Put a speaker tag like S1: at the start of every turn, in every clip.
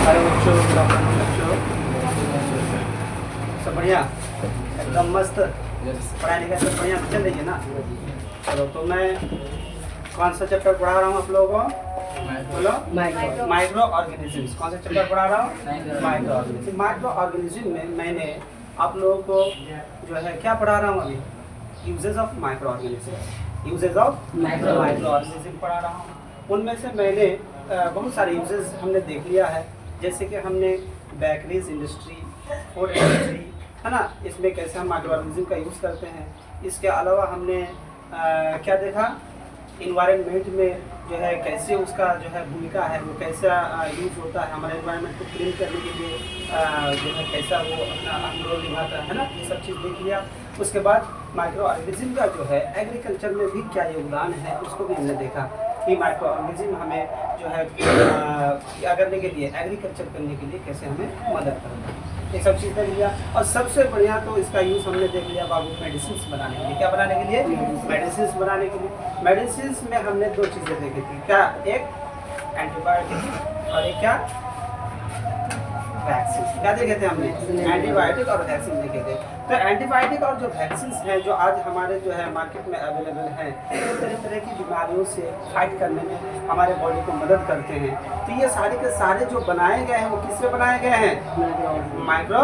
S1: अरे बच्चों, good afternoon बच्चों। सब बढ़िया, एकदम मस्त। पढ़ाई लिखाई सब बढ़िया चल रही है ना? चलो, तो मैं कौन सा चैप्टर पढ़ा रहा हूँ आप लोगों को? बोलो। Micro organisms. कौन सा चैप्टर पढ़ा रहा हूँ? Micro organism. माइक्रो ऑर्गेनिज्म में मैंने आप लोगों को जो है क्या पढ़ा रहा हूँ अभी? Uses of microorganism. Uses of microorganism पढ़ा रहा हूँ। उनमें से मैंने बहुत सारे यूजेस हमने देख लिया है, जैसे कि हमने बेकरीज इंडस्ट्री, फूड इंडस्ट्री, है ना, इसमें कैसे हम माइक्रो ऑर्गेनिज्म का यूज़ करते हैं। इसके अलावा हमने क्या देखा, इन्वायरमेंट में जो है कैसे उसका जो है भूमिका है, वो कैसा यूज होता है हमारे इन्वायरमेंट को क्लीन करने के लिए, जो है कैसा वो अपना अहम रोल निभाता है ना, ये सब चीज़ देख लिया। उसके बाद माइक्रो ऑर्गेनिज्म का जो है एग्रीकल्चर में भी क्या योगदान है उसको भी हमने देखा कि माइक्रो ऑर्गेनिज्म हमें जो है क्या करने के लिए, एग्रीकल्चर करने के लिए कैसे हमें मदद करता है, ये सब चीज़ देख लिया। और सबसे बढ़िया तो इसका यूज़ हमने देख लिया बाबू, मेडिसिन बनाने के लिए। क्या बनाने के लिए? मेडिसिन बनाने के लिए। मेडिसिन में हमने दो चीज़ें देखी थी, क्या? एक एंटीबायोटिक और एक क्या? वैक्सीन। क्या देखे थे हमने? एंटीबायोटिक और वैक्सीन देखे थे। तो एंटीबायोटिक और जो वैक्सीन हैं जो आज हमारे जो है मार्केट में अवेलेबल हैं, तरह तरह की बीमारियों से फाइट करने में हमारे बॉडी को मदद करते हैं। तो ये सारे के सारे जो बनाए गए हैं वो किससे बनाए गए हैं? माइक्रो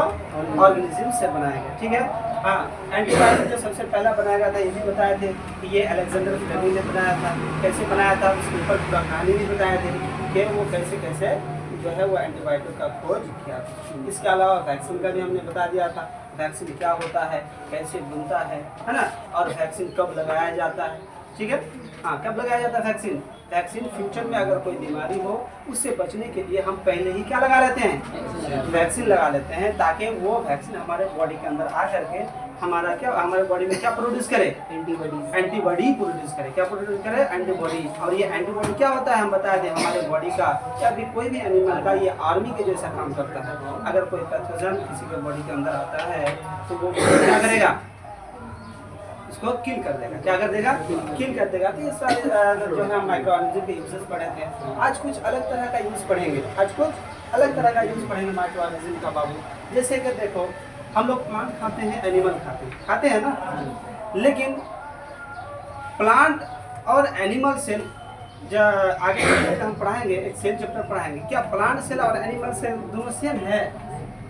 S1: ऑर्गेनिज्म से बनाए गए। ठीक है। हाँ, एंटीबायोटिक जो सबसे पहला बनाया गया था ये भी बताए थे कि ये अलेक्जेंडर फ्लेमिंग ने बनाया था। कैसे बनाया था उसके ऊपर पूरा कहानी भी बताए थे कि वो कैसे कैसे जो है वो एंटीबायोटिक का खोज किया था। इसके अलावा वैक्सीन का भी हमने बता दिया था, वैक्सीन क्या होता है, कैसे बनता है ना, और वैक्सीन कब लगाया जाता है। ठीक है। हाँ, कब लगाया जाता है वैक्सीन? वैक्सीन फ्यूचर में अगर कोई बीमारी हो उससे बचने के लिए हम पहले ही क्या लगा लेते हैं? वैक्सीन लगा लेते हैं, ताकि वो वैक्सीन हमारे बॉडी के अंदर आ करके हमारा क्या, हमारे बॉडी में क्या प्रोड्यूस करे? एंटीबॉडी प्रोड्यूस करे। क्या प्रोड्यूस करे? एंटीबॉडी। और ये एंटीबॉडी क्या होता है हम बता दें, हमारे बॉडी का या भी कोई भी एनिमल का ये आर्मी के जैसा काम करता है। अगर कोई पैथोजन किसी के बॉडी के अंदर आता है तो वो क्या करेगा? उसको किल कर देगा। क्या कर देगा? किल कर देगा। तो ये सारे जो है माइक्रो ऑर्गेनिज्म के यूजेस पढ़े थे। आज कुछ अलग तरह का यूज पढ़ेंगे, आज कुछ अलग तरह का यूज पढ़ेंगे माइक्रो ऑर्गेनिज्म का बाबू। जैसे कि देखो, हम लोग प्लांट खाते हैं, एनिमल खाते हैं ना, लेकिन प्लांट और एनिमल सेल आगे हम पढ़ाएंगे, एक सेल चैप्टर पढ़ाएंगे। क्या प्लांट सेल और एनिमल सेल दोनों सेम है?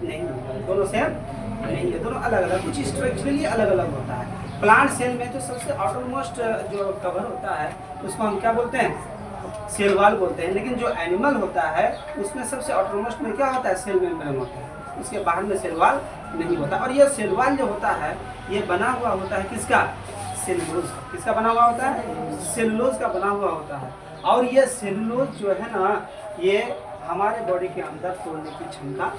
S1: नहीं, दोनों सेम नहीं है, दोनों अलग अलग, कुछ स्ट्रक्चरली अलग अलग होता है। प्लांट सेल में जो सबसे आउटरमोस्ट जो कवर होता है उसको हम क्या बोलते हैं? सेल वॉल बोलते हैं। लेकिन जो एनिमल होता है उसमें सबसे आउटरमोस्ट में क्या होता है? सेल मेम्ब्रेन होता है, उसके बाहर में सेल वॉल नहीं होता। और ये सेल वॉल जो होता है ये बना हुआ होता है किसका? सेलुलोज। किसका बना हुआ होता है? सेलुलोज का बना हुआ होता है। और ये सेलुलोज जो है ना, ये हमारे बॉडी के अंदर तोड़ने की क्षमता,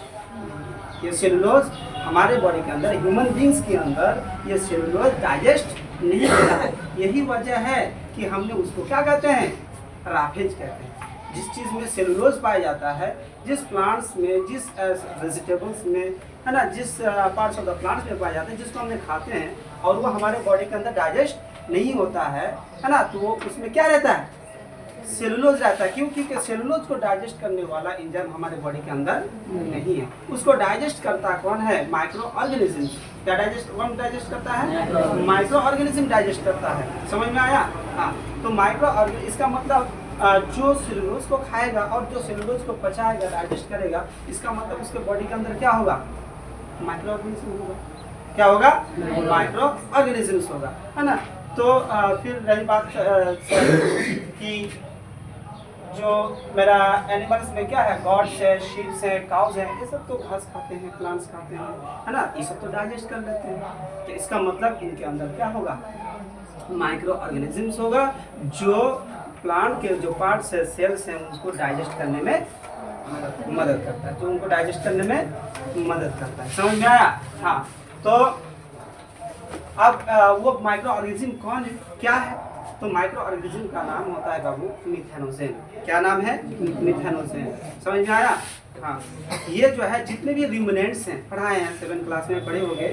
S1: ये सेलुलोज हमारे बॉडी के अंदर, ह्यूमन बींग्स के अंदर ये सेलुलोज डाइजेस्ट नहीं होता है। यही वजह है कि हमने उसको क्या कहते हैं? राफेज कहते हैं। जिस चीज़ में सेलुलोज पाया जाता है, जिस प्लांट्स में, जिस वेजिटेबल्स में, है ना, जिस पार्ट्स ऑफ द प्लांट्स में पाया जाता है, जिसको हमने खाते हैं और वो हमारे बॉडी के अंदर डाइजेस्ट नहीं होता है ना, तो वो उसमें क्या रहता है? सेलुलोज रहता है। क्यों? क्योंकि सेलुलोज को डाइजेस्ट करने वाला एंजाइम हमारे बॉडी के अंदर नहीं है। उसको डाइजेस्ट करता कौन है? Micro organism. क्या कौन डाइजेस्ट करता है? माइक्रो ऑर्गेनिज्म डाइजेस्ट करता है। समझ में आया? हाँ, तो माइक्रो ऑर्गेनिज्म, इसका मतलब जो सेलुलोज को खाएगा और जो सेलुलोज को पचाएगा, डाइजेस्ट करेगा, इसका मतलब उसके बॉडी के अंदर क्या होगा? माइक्रो ऑर्गेनिज्म होगा। क्या होगा? माइक्रो ऑर्गेनिज्म होगा, है ना। तो फिर रही बात कि जो मेरा एनिमल्स में क्या है, गॉड्स है, शीप्स है, काउज है, ये सब तो घास खाते हैं, प्लांट्स खाते हैं, है ना, ये सब तो डाइजेस्ट कर लेते हैं। तो इसका मतलब इनके अंदर क्या होगा? माइक्रो ऑर्गेनिजम्स होगा, जो प्लांट के जो पार्ट्स है, सेल्स हैं, उसको डाइजेस्ट करने में मदद करता है, जो उनको डाइजेस्ट करने में मदद करता है। समझ में आया? हाँ, तो अब वो माइक्रो ऑर्गेनिज्म कौन है, क्या है? तो माइक्रो ऑर्गेनिज्म का नाम होता है बाबू मीथेनोजेन। क्या नाम है? मीथेनोजेन। समझ में आया? हाँ, ये जो है जितने भी रूमिनेंट्स हैं, पढ़ाए हैं 7th क्लास में पढ़े होंगे।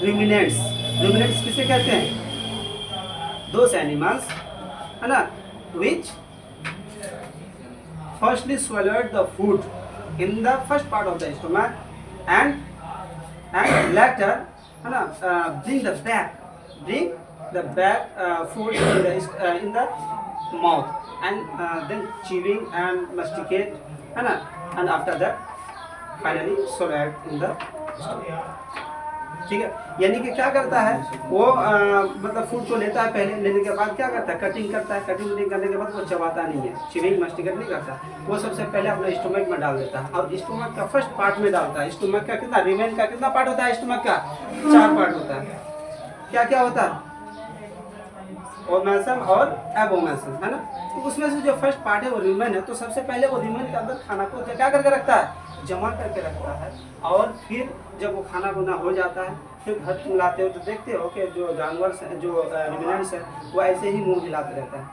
S1: रूमिनेंट्स किसे कहते हैं? दोस एनिमल्स, है ना, which firstly swallowed the food in the first part of the stomach and later है ना bring the back food in the mouth and then chewing and masticate है ना, and after that finally swallowed in the stomach. ठीक है, यानी कि क्या करता है वो मतलब फूड को लेता है, पहले लेने के बाद क्या करता है, कटिंग करता है, कटिंग करने के बाद वो चबाता नहीं है, चिविंग मस्टिकेट नहीं करता, वो सबसे पहले अपना स्टोमक में डाल देता है और स्टोमक का फर्स्ट पार्ट में डालता है। स्टोमक का कितना रिमेन का कितना पार्ट होता है, स्टोमक का 4 पार्ट होता है। क्या क्या होता है, ओमेसन और एबोमेसन है ना, तो उसमें से जो फर्स्ट पार्ट है वो रिमेन है, तो सबसे पहले वो रिमेन के अंदर खाना को क्या करके रखता है, जमा करके रखता है, और फिर जब वो खाना गुना हो जाता है फिर घर मिलाते हो तो देखते हो कि जो जानवर जो रिमिनेंट्स है वो ऐसे ही मुंह हिलाते रहता है।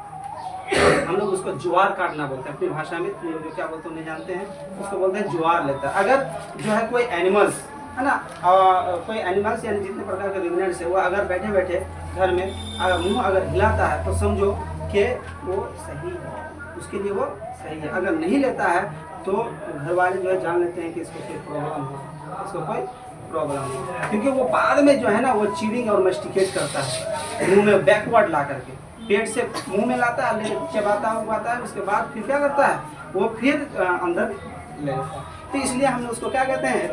S1: हम लोग उसको ज्वार काटना बोलते हैं अपनी भाषा में, जो क्या बोलते हैं नहीं जानते हैं, उसको बोलते हैं ज्वार लेता है। अगर जो है कोई एनिमल्स है ना, कोई एनिमल्स यानी जितने प्रकार के रिमिनेंट्स है वो अगर बैठे बैठे घर में मुंह अगर हिलाता है तो समझो कि वो सही है, उसके लिए वो सही है। अगर नहीं लेता है तो घर वाले जो है जान लेते हैं कि इसको कोई प्रॉब्लम हो, इसको कोई प्रॉब्लम हो, क्योंकि वो बाद में जो है ना वो चीविंग और मस्टिकेट करता है मुंह में बैकवर्ड ला करके, पेट से मुंह में लाता है, लेकिन चबाता उबाता है, उसके बाद फिर क्या करता है वो फिर अंदर ले लेता है। तो इसलिए हम उसको क्या कहते हैं,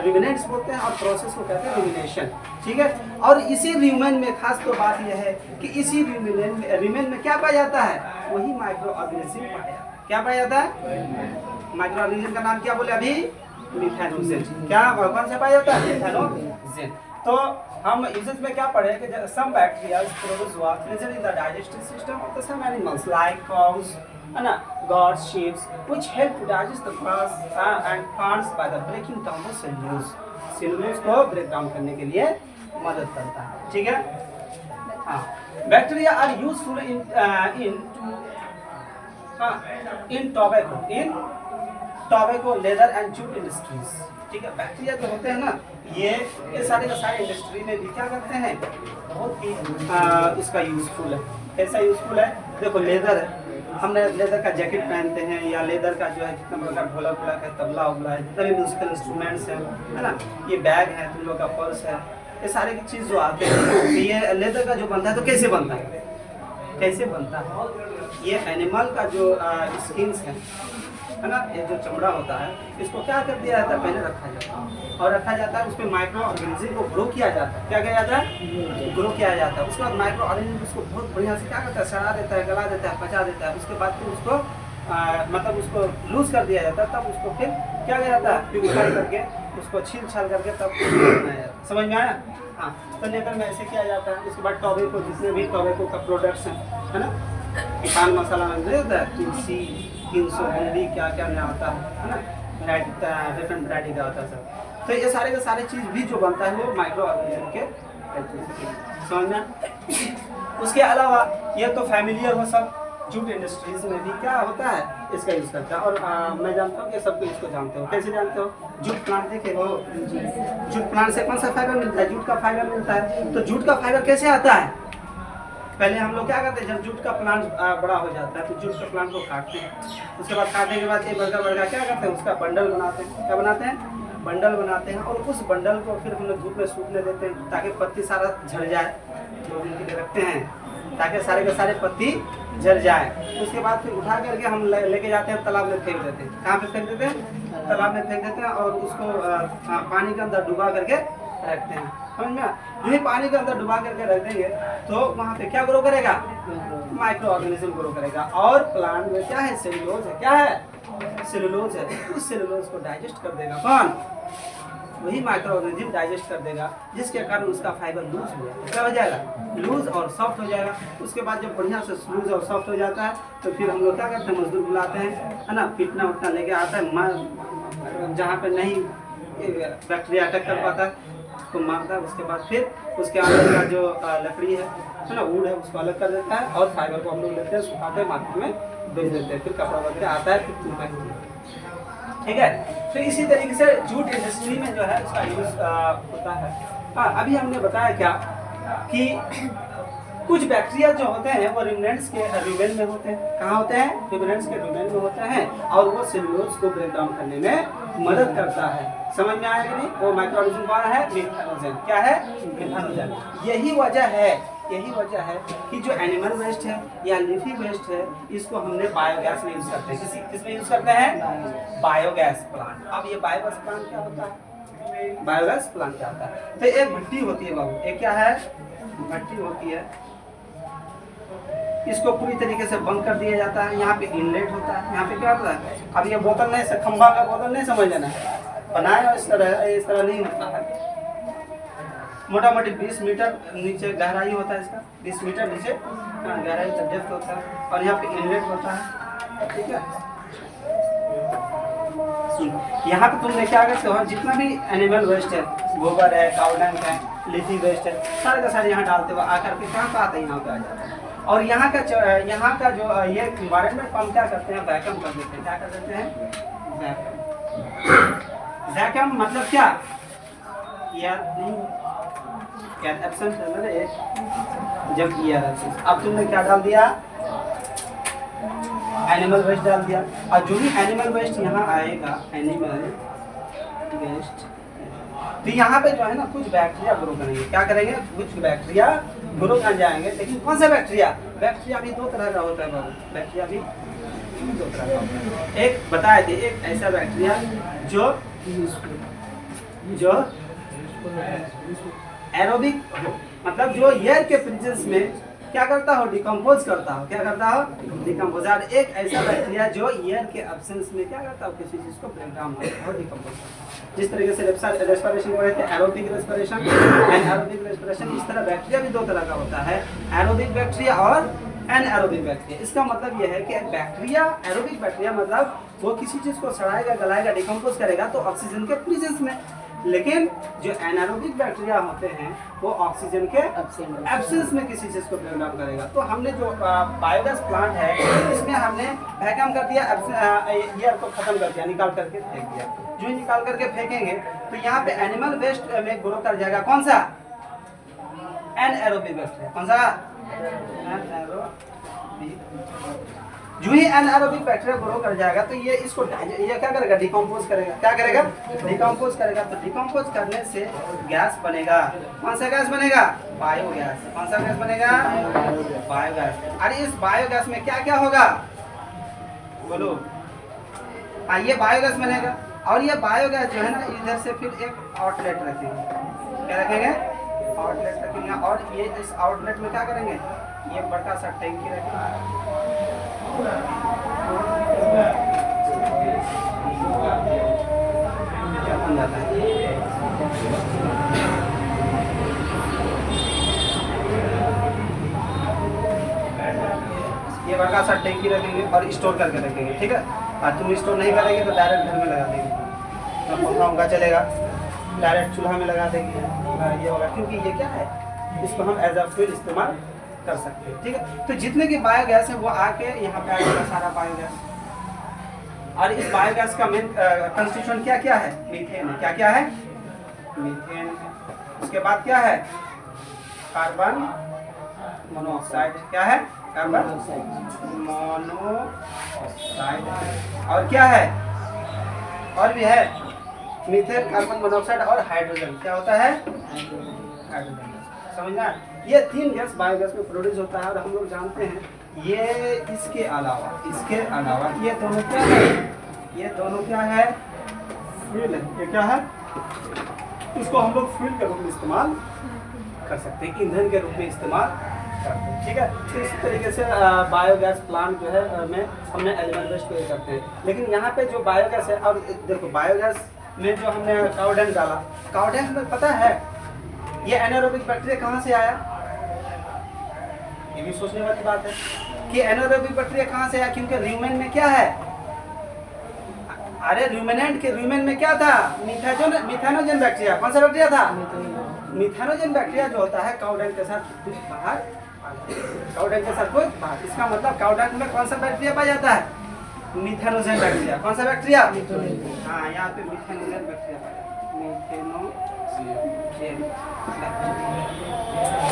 S1: रुमिनेंट्स बोलते हैं, और प्रोसेस को कहते हैं रुमिनेशन। ठीक है, और इसी र्यूमेन में खास तो बात यह है कि इसी र्यूमेन में क्या पाया जाता है, वही माइक्रो ऑर्गेनिज्म पाया जाता है। क्या पाया जाता है, माइक्रो ऑर्गेनिज्म का नाम क्या बोले अभी, मिथेनोजेन। क्या कौन सा पाया जाता है, मिथेनोजेन। तो हम यूजेस में क्या पढ़े कि some bacteria protozoa present in the digestive system of the some animals like cows है ना, goats, sheep, which help to digest the grass and plants by the breaking down the cellulose. Cellulose को break down करने के लिए मदद करता है। ठीक है, हाँ, bacteria are useful in tobacco leather and jute industries. ठीक है, बैक्टीरिया जो होते हैं ना ये सारे के सारे इंडस्ट्री में भी क्या करते हैं, बहुत ही इसका यूजफुल है। कैसा यूजफुल है, देखो लेदर है, हमने लेदर का जैकेट पहनते हैं, या लेदर का जो है जितना प्रकार ढोलक वोलक है, तबला उबला है, जितने भी म्यूजिकल इंस्ट्रूमेंट्स हैं है ना, ये बैग है, तुम लोग का पर्स है, ये सारे की चीज़ जो आते हैं तो ये लेदर का जो बनता है तो कैसे बनता है, कैसे बनता है, ये एनिमल का जो स्किन्स है ना, ये जो चमड़ा होता है इसको क्या कर दिया जाता है, पहले रखा जाता है, और रखा जाता है उसमें माइक्रो ऑर्गेनिज्म को ग्रो किया जाता है। क्या किया जाता है, ग्रो किया जाता है। उसके बाद माइक्रो ऑर्गेनिज्म उसको बहुत बढ़िया से क्या करता है, सड़ा देता है, गला देता है, पचा देता है। उसके बाद फिर उसको मतलब उसको लूज कर दिया जाता है, तब उसको फिर क्या किया जाता है, प्यूरिफाई करके उसको छील छाल करके तब बनाया जाता है। समझ में आया, हाँ। तो लेकर में ऐसे किया जाता है। उसके बाद टोबैको, जितने भी टोबैको का प्रोडक्ट्स हैं है ना, पान मसाला में होता है, तुलसी, 300 बूंदी, क्या क्या में आता है ना, डिफरेंट वैरायटी का होता है सब। तो ये सारे के सारे चीज़ भी जो बनता है वो माइक्रो ऑर्गेनिज्म के समझना। उसके अलावा ये तो फैमिलियर हो सब, जूट इंडस्ट्रीज में भी क्या होता है इसका यूज़ करता है। और मैं जानता हूँ कि सबको इसको जानते हो। कैसे जानते हो, जूट प्लांट देखे हो, जूट प्लांट से कौन सा फाइबर मिलता है, जूट का फाइबर मिलता है। तो जूट का फाइबर कैसे आता है, पहले हम लोग क्या करते हैं, जब जूट का प्लांट बड़ा हो जाता है तो जूट के प्लांट को काटते हैं। उसके बाद काटने के बाद ये बड़का क्या करते हैं, उसका बंडल बनाते हैं। क्या बनाते हैं, बंडल बनाते हैं, और उस बंडल को फिर हम लोग धूप में सूखने देते हैं ताकि पत्ती सारा झड़ जाए। 2 दिन के लिए रखते हैं ताकि सारे के सारे पत्ती झड़ जाए। उसके बाद फिर उठा करके हम लेके जाते हैं, तालाब में फेंक देते हैं। कहाँ पे फेंक देते हैं, तालाब में फेंक देते हैं, और उसको पानी के अंदर डुबा करके रखते हैं। समझ में, यही पानी के अंदर डुबा करके रख देंगे तो वहाँ पे क्या ग्रो करेगा, माइक्रो ऑर्गेनिज्म ग्रो करेगा। और प्लांट में क्या है, सेलुलोज है। क्या है, सेलुलोज है। उस सेलुलोज को डाइजेस्ट कर देगा कौन, वही माइक्रो ऑर्गेनिज्म डाइजेस्ट कर देगा, जिसके कारण उसका फाइबर लूज हो जाएगा। क्या हो जाएगा, लूज और सॉफ्ट हो जाएगा। उसके बाद जब बढ़िया से लूज और सॉफ्ट हो जाता है तो फिर हम लोग क्या करते हैं, मजदूर बुलाते हैं है ना, पीटना उठना लेके आता है, जहाँ पे नहीं बैक्टीरिया अटैक कर पाता है उसको मारता है। उसके बाद फिर उसके अंदर का जो लकड़ी है ना, वुड है, उसको अलग कर देता है, और फाइबर को हम लोग लेते हैं, सुखाते हैं, मार्केट में बेच देते हैं, फिर कपड़ा वगैरह आता है, फिर तुम। ठीक है, तो इसी तरीके से जूट इंडस्ट्री में जो है उसका यूज़ होता है। हाँ, अभी हमने बताया क्या कि कुछ बैक्टीरिया जो होते हैं वो रिमेनेंट्स के रूमेन में होते हैं। कहाँ होते हैं? रिमेनेंट्स के रूमेन में होते हैं और वो सेलुलोज को ब्रेक डाउन करने में मदद करता है। समझ में आया कि नहीं? वो माइक्रो ऑर्गेनिज्म कौन है? मिथानोजन। क्या है? मिथानोजन। यही वजह है कि जो एनिमल वेस्ट है या लीफी वेस्ट है इसको हमने बायोगैस में यूज करते हैं। किसमें यूज करते हैं? Biogas plant. अब ये बायोगैस प्लांट क्या होता है? बायोगैस प्लांट क्या होता है? तो एक भट्टी होती है बाबू, एक क्या है? भट्टी होती है। इसको पूरी तरीके से बंद कर दिया जाता है। यहाँ पे इनलेट होता है, यहाँ पे क्या होता है? अब ये बोतल नहीं, खंभा का बोतल नहीं समझ लेना है, बनाया इस तरह नहीं होता है। मोटा मोटी 20 मीटर नीचे गहराई होता है इसका, 20 मीटर नीचे गहराई का डेप्थ होता है और यहाँ पे इनलेट होता है। ठीक है, यहाँ पे तुम लेके आ गए हो जितना भी एनिमल वेस्ट है, गोबर है, काउडंग है, लीफी वेस्ट है, सारे का सारे यहाँ डालते हुए आकर के कहाँ पे आते हैं? यहाँ पे आ जाते हैं। और यहाँ का जो ये इन्वायरमेंट हम क्या करते हैं? वैक्यूम कर देते हैं। क्या कर देते हैं? वैक्यूम। वैक्यूम मतलब क्या? यार एब्सेंट है, जब ईयर एब्सेंट। अब तुमने क्या डाल दिया? एनिमल वेस्ट डाल दिया। और जो भी एनिमल वेस्ट यहाँ आएगा, एनिमल वेस्ट, तो यहाँ पे जो है ना कुछ बैक्टीरिया ग्रो करेंगे। क्या करेंगे? कुछ बैक्टीरिया ग्रो कर जाएंगे। लेकिन कौन सा बैक्टीरिया? बैक्टीरिया भी दो तरह का होता है बाबू, बैक्टीरिया भी दो तरह का होता है। एक बताए थे, एक ऐसा बैक्टीरिया जो एरोबिक मतलब जो एयर के प्रेजेंस में क्या करता हो? डिकम्पोज करता हो। क्या करता हो? डिकम्पोज। और एक ऐसा बैक्टीरिया जो एयर के एब्सेंस में क्या करता हो? किसी चीज को ब्रेक डाउन करता हो, डिकम्पोज करता हो। जिस तरीके से रेस्पिरेशन हो रहे थे, एरोबिक रेस्पिरेशन, एनारोबिक रेस्पिरेशन, इस तरह बैक्टीरिया भी दो तरह का होता है, एरोबिक बैक्टीरिया और एनएरोबिक बैक्टीरिया। इसका मतलब यह है कि बैक्टीरिया, एरोबिक बैक्टीरिया मतलब वो किसी चीज को सड़ाएगा, गलाएगा, डिकम्पोज करेगा तो ऑक्सीजन के प्रेजेंस में। लेकिन जो एनारोबिक बैक्टीरिया होते हैं वो ऑक्सीजन के एब्सेंस में किसी चीज को ब्रेक डाउन करेगा। तो हमने जो बायोगैस प्लांट है इसमें हमने वैक्यूम कर दिया, एयर को खत्म कर दिया, निकाल करके फेंक दिया। जो निकाल करके फेंकेंगे तो यहाँ पे एनिमल वेस्ट में ग्रो कर जाएगा कौन सा? Anaerobic bacteria. कौन सा? जो ही एनारोबिक बैक्टीरिया ग्रो कर जाएगा तो ये इसको ये क्या करेगा? डिकम्पोज करेगा। क्या करेगा? डिकम्पोज करेगा। तो डिकम्पोज करने से गैस बनेगा। कौन सा गैस बनेगा? बायोगैस। कौन सा गैस बनेगा? बायोगैस। अरे इस बायोगैस में क्या क्या होगा? बोलो। हाँ, ये बायोगैस बनेगा। और ये बायोगैस जो है ना, इधर से फिर एक आउटलेट रखेंगे। क्या रखेंगे? आउटलेट रखेंगे। और ये इस आउटलेट में क्या करेंगे? ये बड़ा सा टैंकी रखेंगे। क्या बन जाता है? ये बड़ा सा टैंकी रखेंगे और स्टोर करके रखेंगे। ठीक है, और तुम स्टोर नहीं करेंगे तो डायरेक्ट घर में लगा देंगे, तो पंखा उंखा चलेगा, डायरेक्ट चूल्हा में लगा देंगे, ये होगा। क्योंकि ये क्या है? इसको हम एज अ फ्यूल इस्तेमाल कर सकते हैं। ठीक है, तो जितने की बायोगैस है वो आके यहाँ पे आएगा सारा बायोगैस। और इस बायोगैस का मेन कंस्टिट्यूएंट क्या क्या है? मीथेन है। क्या क्या है? मीथेन है। उसके बाद क्या है? Carbon monoxide. क्या है? Carbon monoxide. और क्या है? और भी है मीथेन, कार्बन मोनोऑक्साइड और हाइड्रोजन। क्या होता है? हाइड्रोजन। समझना? ये तीन गैस बायोगैस में प्रोड्यूस होता है। और हम लोग जानते हैं ये इसके अलावा ये दोनों क्या है? ये दोनों क्या है? फ्यूल है। ये क्या है? इसको हम लोग फ्यूल के रूप में इस्तेमाल कर सकते हैं, ईंधन के रूप में इस्तेमाल करते हैं। ठीक है, तो इस तरीके से बायोगैस प्लांट जो है में हमने एनिमल वेस्ट को करते हैं। लेकिन यहाँ पे जो बायोगैस है, और देखो बायोगैस में जो हमने काउडंग डाला, काउडंग में पता है ये एनारोबिक बैक्टीरिया कहाँ से आया? ये भी सोचने वाली बात है कि एनारोबिक बैक्टीरिया कहाँ से आया। क्योंकि र्यूमेन में क्या है? अरे र्यूमेनेंट के र्यूमेन में क्या था? Methanogen bacteria. कौन सा बैक्टीरिया था? मिथेनोजन बैक्टीरिया जो होता है काउडंग के साथ बाहर, काउडंग के साथ कुछ बाहर। इसका मतलब काउडंग में कौन सा बैक्टीरिया पाया जाता है? Methanogen bacteria. कौन सा बैक्टीरिया? हाँ, यहाँ पे मिथेनोजन बैक्टीरिया पाया जाता है। मीथेनोजेन,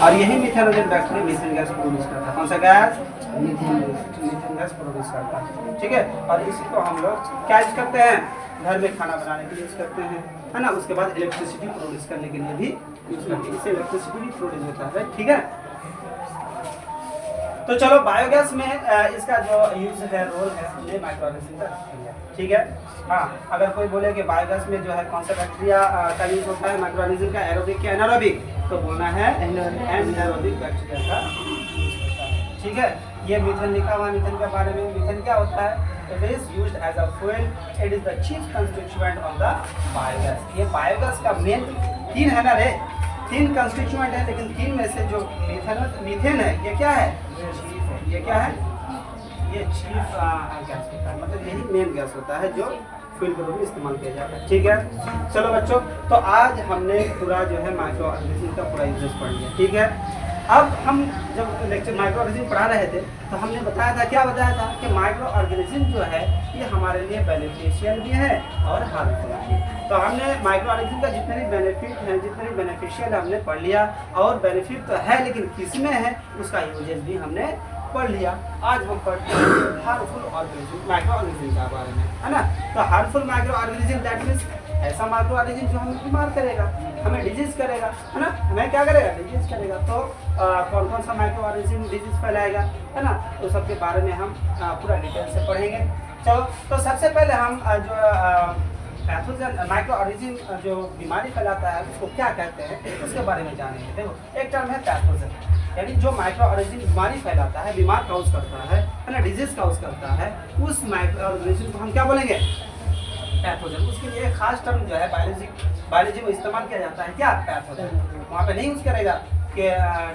S1: और यही मीथेनोजेन बैक्टीरिया मीथेन गैस प्रोड्यूस करता है। कौन सा गैस? मीथेन गैस प्रोड्यूस करता है। ठीक है, और इसी को हम लोग क्या यूज करते हैं? घर में खाना बनाने के लिए यूज करते हैं, है ना। उसके बाद इलेक्ट्रिसिटी प्रोड्यूस करने के लिए भी यूज करते हैं, इससे इलेक्ट्रिसिटी भी प्रोड्यूस होता है। ठीक है, तो चलो बायोगैस में इसका जो यूज है, रोल है, हमने माइक्रो ऑर्गेनिज्म का किया। ठीक है, हाँ, अगर कोई बोले कि बायोगैस में जो है कौन सा बैक्टीरिया का यूज होता है माइक्रो ऑर्गेनिज्म का, एरोबिक या एनारोबिक, तो बोलना है एनारोबिक बैक्टीरिया का यूज होता है। ठीक है, ये मीथेन लिखा हुआ, मीथेन के बारे में। मीथेन क्या होता है? It is used as a fuel, it is the chief constituent of the biogas. ये बायोगैस का मेन तीन है ना रे, तीन कंस्टिट्यूएंट है, लेकिन तीन में से जो मीथेन है ये क्या है? चीफ है। ये क्या है? ये चीफ गैस होता है, मतलब यही मेन गैस होता है जो फ्यूल के रूप में इस्तेमाल किया जाता है। ठीक है, चलो बच्चों, तो आज हमने पूरा जो है माइक्रो ऑर्गेनिज्म का पूरा यूजेस पढ़ लिया। ठीक है, अब हम जब लेक्चर माइक्रो ऑर्गेनिज्म पढ़ा रहे थे तो हमने बताया था, क्या बताया था कि माइक्रो ऑर्गेनिज्म जो है ये हमारे लिए बेनिफिशियल भी है और हार्मफुल भी। तो हमने माइक्रो ऑर्गेनिज्म का जितने भी बेनिफिट हैं, जितने भी बेनिफिशियल हमने पढ़ लिया, और बेनिफिट तो है लेकिन किस में है उसका यूजेस भी हमने पढ़ लिया। आज हम पढ़ते हैं हार्मफुल ऑर्गेनिज्म, माइक्रो ऑर्गेनिज्म के बारे में, है ना। तो harmful micro organism that means ऐसा माइक्रो ऑर्गेनिज्म जो हमें बीमार करेगा, हमें डिजीज करेगा, है ना, हमें क्या करेगा? डिजीज करेगा। तो कौन कौन सा माइक्रो ऑर्गेनिज्म डिजीज फैलाएगा, है ना, तो सबके बारे में हम पूरा डिटेल से पढ़ेंगे। चलो, तो सबसे पहले हम जो पैथोजन माइक्रो ऑर्गेनिज्म जो बीमारी फैलाता है उसको क्या कहते हैं उसके बारे में जानेंगे। देखो, एक टर्म है पैथोजन, यानी जो माइक्रो ऑर्गेनिज्म बीमारी फैलाता है, बीमार काउज करता है ना, डिजीज काउज करता है, उस माइक्रो ऑर्गेनिज्म को हम क्या बोलेंगे? पैथोजन। उसके लिए एक खास टर्म जो है बायोलॉजी में इस्तेमाल किया जाता है, क्या? पैथोजन। वहाँ पे नहीं यूज करेगा कि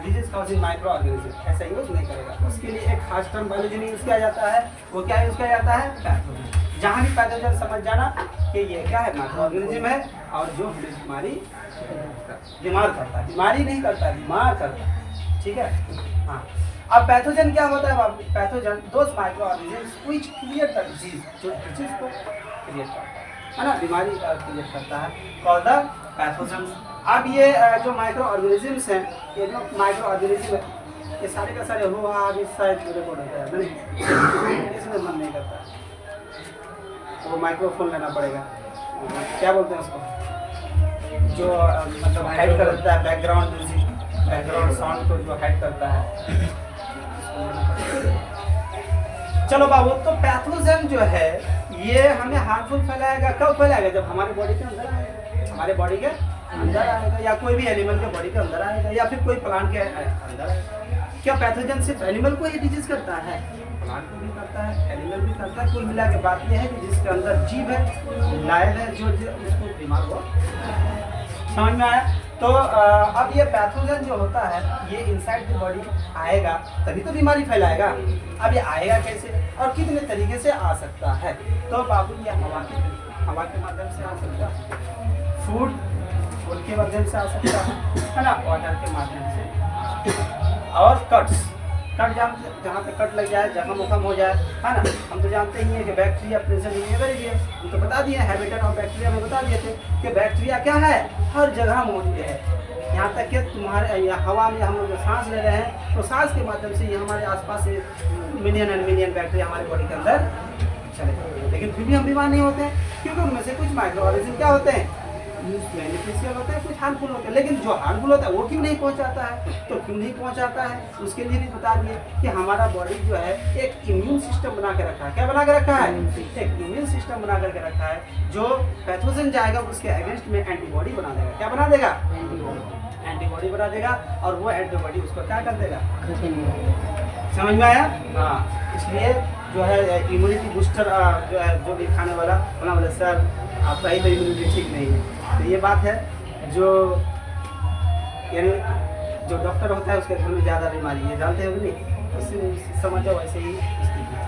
S1: डिजीज काउजिंग माइक्रो ऑर्गेनिज्म, ऐसा यूज नहीं करेगा। उसके लिए एक खास टर्म बायोलॉजी में यूज किया जाता है, वो क्या यूज किया जाता है? पैथोजन। जहाँ भी पैथोजन समझ जाना कि ये क्या है? माइक्रो ऑर्गेनिज्म है, और जो हमें बीमार करता है, बीमारी नहीं करता, बीमार करता है। ठीक है, हाँ। अब पैथोजन क्या होता है बाबू? Pathogen those micro organisms which create the disease, जो डिजीज को क्रिएट करता है ना, बीमारी क्रिएट करता है, कॉल्ड द पैथोजन्स। अब ये जो माइक्रो ऑर्गेनिज्म्स हैं, ये जो माइक्रो ऑर्गेनिज्म है, ये सारे का सारे हो अभी शायद रिकॉर्ड होता है नहीं, इसमें मन नहीं करता, वो माइक्रोफोन लेना पड़ेगा। क्या बोलते हैं उसको, जो मतलब हाइड करता है बैकग्राउंड म्यूजिक, बैकग्राउंड साउंड को जो हाइड करता है। चलो बाबू, तो पैथोजन जो है ये हमें हार्मफुल फैलाएगा। कब फैलाएगा? जब हमारे बॉडी के अंदर आएगा, हमारे बॉडी के अंदर आएगा, या कोई भी एनिमल के बॉडी के अंदर आएगा, या फिर कोई प्लांट के अंदर आएगा। क्या पैथोजन सिर्फ एनिमल को ही डिजीज करता है? प्लांट को भी करता है, एनिमल भी करता है। कुल मिला के बात यह है कि जिसके अंदर जीव है, लाइव है, जो उसको बीमार हो। समझ में आया? तो अब ये पैथोजन जो होता है ये इनसाइड द बॉडी आएगा तभी तो बीमारी फैलाएगा। अब ये आएगा कैसे और कितने तरीके से आ सकता है? तो बाबू, ये हवा के माध्यम से आ सकता है, फूड के माध्यम से आ सकता है ना, वाटर के माध्यम से, और कट जहाँ पे कट लग जाए, जख्म वखम हो जाए, है ना। हम तो जानते ही हैं कि बैक्टीरिया प्रेजेंट इन एवरीवेयर, हम तो बता दिए हैबिटेट ऑफ बैक्टीरिया में बता दिए थे कि बैक्टीरिया क्या है? हर जगह मौजूद है। यहाँ तक कि तुम्हारे हवा में हम लोग जो सांस ले रहे हैं, तो सांस के माध्यम से ये हमारे आसपास से मिलियन एंड मिलियन बैक्टीरिया हमारे बॉडी के अंदर चले जाते हैं, लेकिन फिर भी हम बीमार नहीं होते हैं, क्योंकि उनमें से कुछ माइक्रो ऑर्गेनिज्म क्या होते हैं? बेनिफिशियल होता है, कुछ हार्मफुल होता है। लेकिन जो हार्मफुल होता है वो क्यों नहीं पहुंचाता है? तो क्यों नहीं पहुंचाता है उसके लिए भी बता दिए कि हमारा बॉडी जो है एक इम्यून सिस्टम बना के रखा है। क्या बना के रखा है? एक इम्यून सिस्टम बना करके रखा है, जो पैथोजन जाएगा उसके अगेंस्ट में एंटीबॉडी बना देगा। क्या बना देगा? एंटीबॉडी बना देगा, और वो एंटीबॉडी उसको क्या कर देगा? समझ में आया? हाँ, इसलिए जो है इम्यूनिटी बूस्टर जो है, जो भी खाने वाला बना बोले सर आपका ही तो इम्यूनिटी ठीक नहीं है। तो ये बात है, जो यानी जो डॉक्टर होता है उसके घर में ज़्यादा बीमारी है, जानते हो कि नहीं? उससे समझो वैसे ही